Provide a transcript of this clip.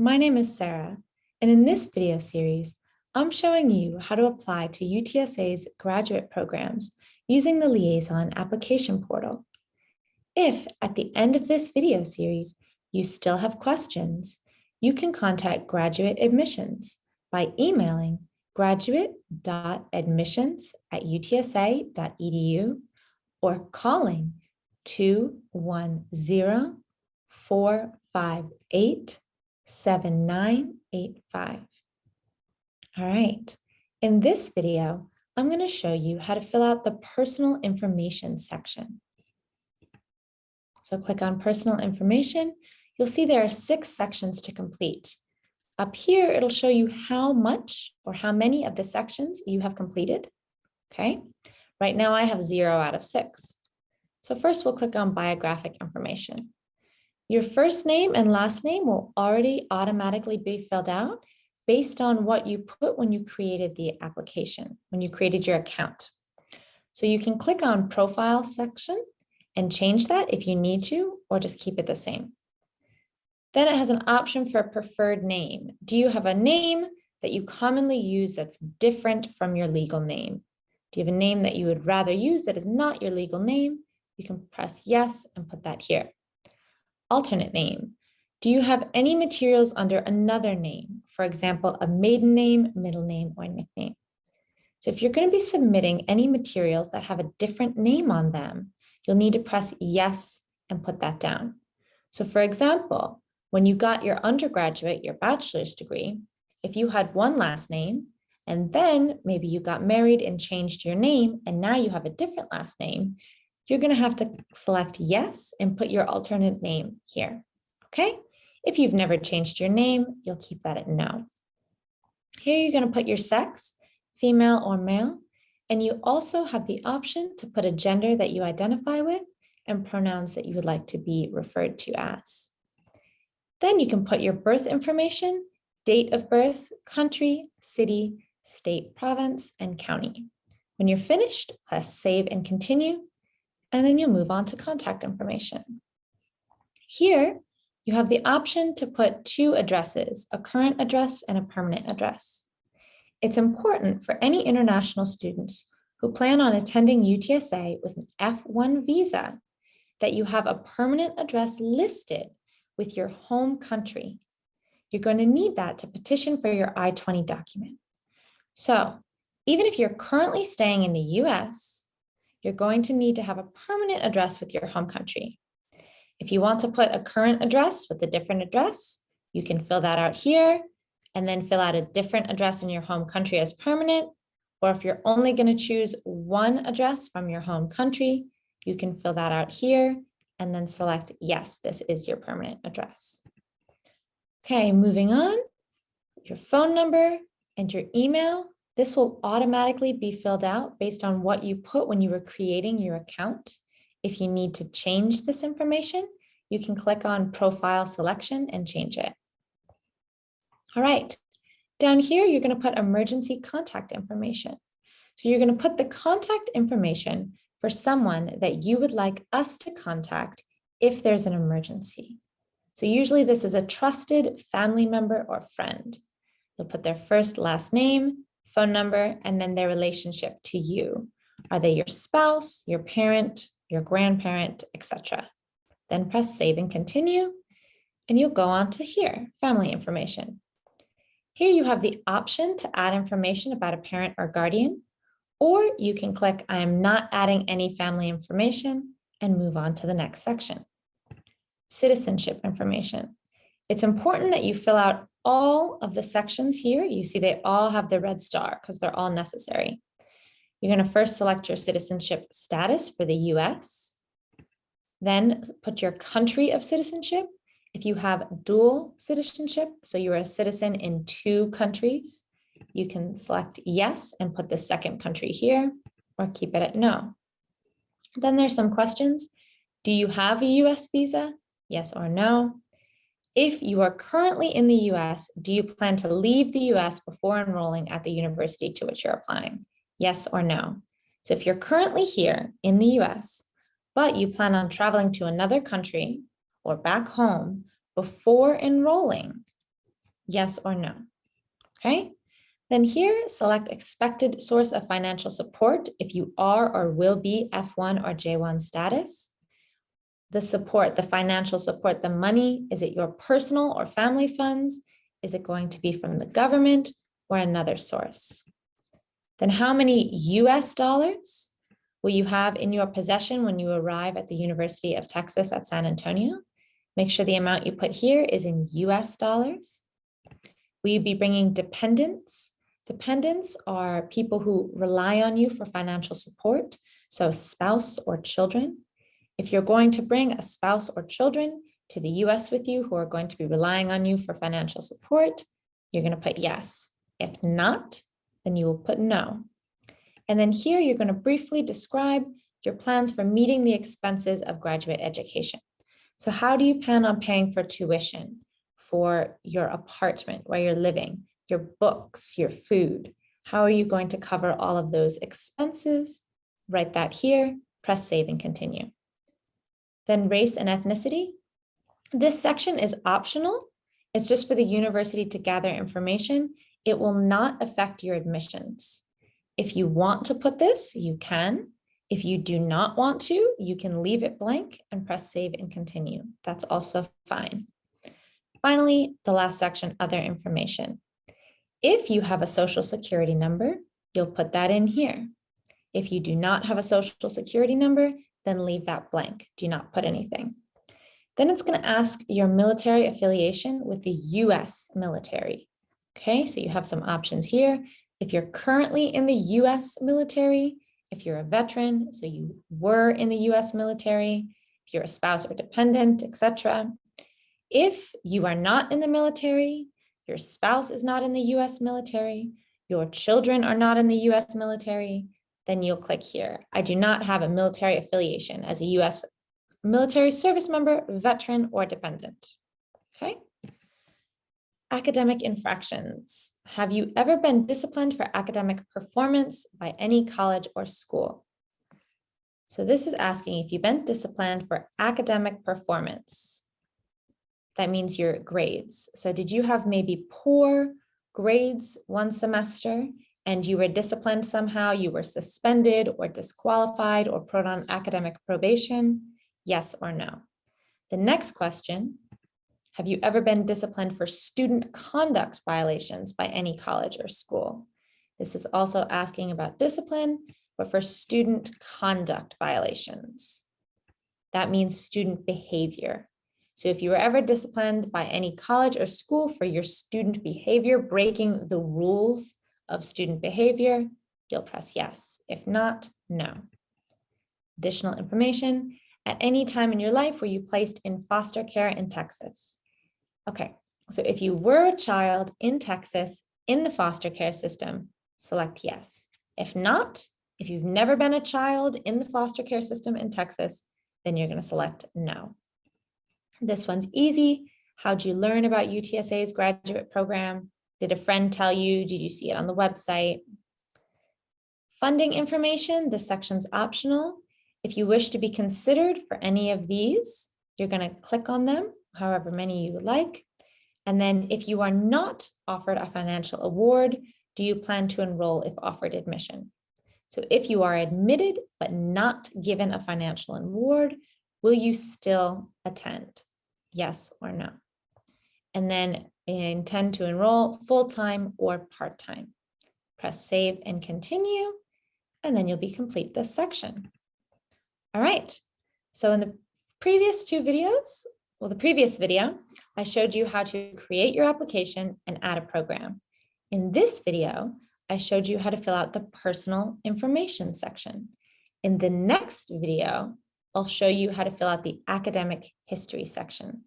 my name is Sarah, and in this video series, I'm showing you how to apply to UTSA's graduate programs using the Liaison application portal. If at the end of this video series, you still have questions, you can contact Graduate Admissions by emailing graduate.admissions@utsa.edu or calling 210-458-7985. All right, in this video, I'm going to show you how to fill out the personal information section. So click on personal information. You'll see there are 6 sections to complete. Up here, it'll show you how much or how many of the sections you have completed. Okay, right now I have 0 out of 6. So first we'll click on biographic information. Your first name and last name will already automatically be filled out based on what you put when you created the application, when you created your account. So you can click on profile section and change that if you need to, or just keep it the same. Then it has an option for a preferred name. Do you have a name that you commonly use that's different from your legal name? Do you have a name that you would rather use that is not your legal name? You can press yes and put that here. Alternate name. Do you have any materials under another name? For example, a maiden name, middle name, or nickname. So if you're going to be submitting any materials that have a different name on them, you'll need to press yes and put that down. So for example, when you got your undergraduate, your bachelor's degree, if you had one last name, and then maybe you got married and changed your name, and now you have a different last name, you're going to have to select yes and put your alternate name here, okay? If you've never changed your name, you'll keep that at no. Here you're going to put your sex, female or male, and you also have the option to put a gender that you identify with and pronouns that you would like to be referred to as. Then you can put your birth information, date of birth, country, city, state, province, and county. When you're finished, press save and continue, and then you'll move on to contact information. Here, you have the option to put 2 addresses, a current address and a permanent address. It's important for any international students who plan on attending UTSA with an F1 visa that you have a permanent address listed with your home country. You're going to need that to petition for your I-20 document. So even if you're currently staying in the US, you're going to need to have a permanent address with your home country. If you want to put a current address with a different address, you can fill that out here and then fill out a different address in your home country as permanent. Or if you're only going to choose one address from your home country, you can fill that out here and then select yes, this is your permanent address. Okay, moving on, your phone number and your email. This will automatically be filled out based on what you put when you were creating your account. If you need to change this information, you can click on profile selection and change it. All right, down here, you're going to put emergency contact information. So you're going to put the contact information for someone that you would like us to contact if there's an emergency. So usually this is a trusted family member or friend. You'll put their first, last name, phone number, and then their relationship to you. Are they your spouse, your parent, your grandparent, etc.? Then press save and continue, and you'll go on to here, family information. Here you have the option to add information about a parent or guardian, or you can click I am not adding any family information and move on to the next section. Citizenship information. It's important that you fill out all of the sections here. You see they all have the red star because they're all necessary. You're going to first select your citizenship status for the US, then put your country of citizenship. If you have dual citizenship, so you're a citizen in 2 countries, you can select yes and put the second country here or keep it at no. Then there's some questions. Do you have a US visa? Yes or no. If you are currently in the US, do you plan to leave the US before enrolling at the university to which you're applying? Yes or no. So if you're currently here in the US, but you plan on traveling to another country or back home before enrolling, Yes or no. Okay. Then here, select expected source of financial support if you are or will be F1 or J1 status. The support, the financial support, the money, is it your personal or family funds? Is it going to be from the government or another source? Then how many US dollars will you have in your possession when you arrive at the University of Texas at San Antonio? Make sure the amount you put here is in US dollars. Will you be bringing dependents? Dependents are people who rely on you for financial support, so spouse or children. If you're going to bring a spouse or children to the US with you who are going to be relying on you for financial support, you're going to put yes. If not, then you will put no. And then here you're going to briefly describe your plans for meeting the expenses of graduate education. So how do you plan on paying for tuition, for your apartment where you're living, your books, your food? How are you going to cover all of those expenses? Write that here, press save and continue. Then race and ethnicity. This section is optional. It's just for the university to gather information. It will not affect your admissions. If you want to put this, you can. If you do not want to, you can leave it blank and press save and continue. That's also fine. Finally, the last section, other information. If you have a social security number, you'll put that in here. If you do not have a social security number, then leave that blank. Do not put anything. Then it's going to ask your military affiliation with the US military. Okay, so you have some options here. If you're currently in the US military, if you're a veteran, so you were in the US military, if you're a spouse or dependent, etc. If you are not in the military, your spouse is not in the US military, your children are not in the US military, then you'll click here. I do not have a military affiliation as a US military service member, veteran, or dependent. Okay. Academic infractions. Have you ever been disciplined for academic performance by any college or school? So this is asking if you've been disciplined for academic performance. That means your grades. So did you have maybe poor grades one semester and you were disciplined somehow, you were suspended or disqualified or put on academic probation? Yes or no? The next question, have you ever been disciplined for student conduct violations by any college or school? This is also asking about discipline, but for student conduct violations. That means student behavior. So if you were ever disciplined by any college or school for your student behavior, breaking the rules of student behavior, you'll press yes. If not, no. Additional information, at any time in your life were you placed in foster care in Texas? Okay, so if you were a child in Texas in the foster care system, select yes. If not, if you've never been a child in the foster care system in Texas, then you're going to select no. This one's easy. How'd you learn about UTSA's graduate program? Did a friend tell you? Did you see it on the website? Funding information, this section's optional. If you wish to be considered for any of these, you're going to click on them, however many you would like. And then if you are not offered a financial award, do you plan to enroll if offered admission? So if you are admitted but not given a financial award, will you still attend? Yes or no? And then intend to enroll full-time or part-time. Press save and continue, and then you'll be complete this section. All right, so in the previous two videos, well, the previous video, I showed you how to create your application and add a program. In this video, I showed you how to fill out the personal information section. In the next video, I'll show you how to fill out the academic history section.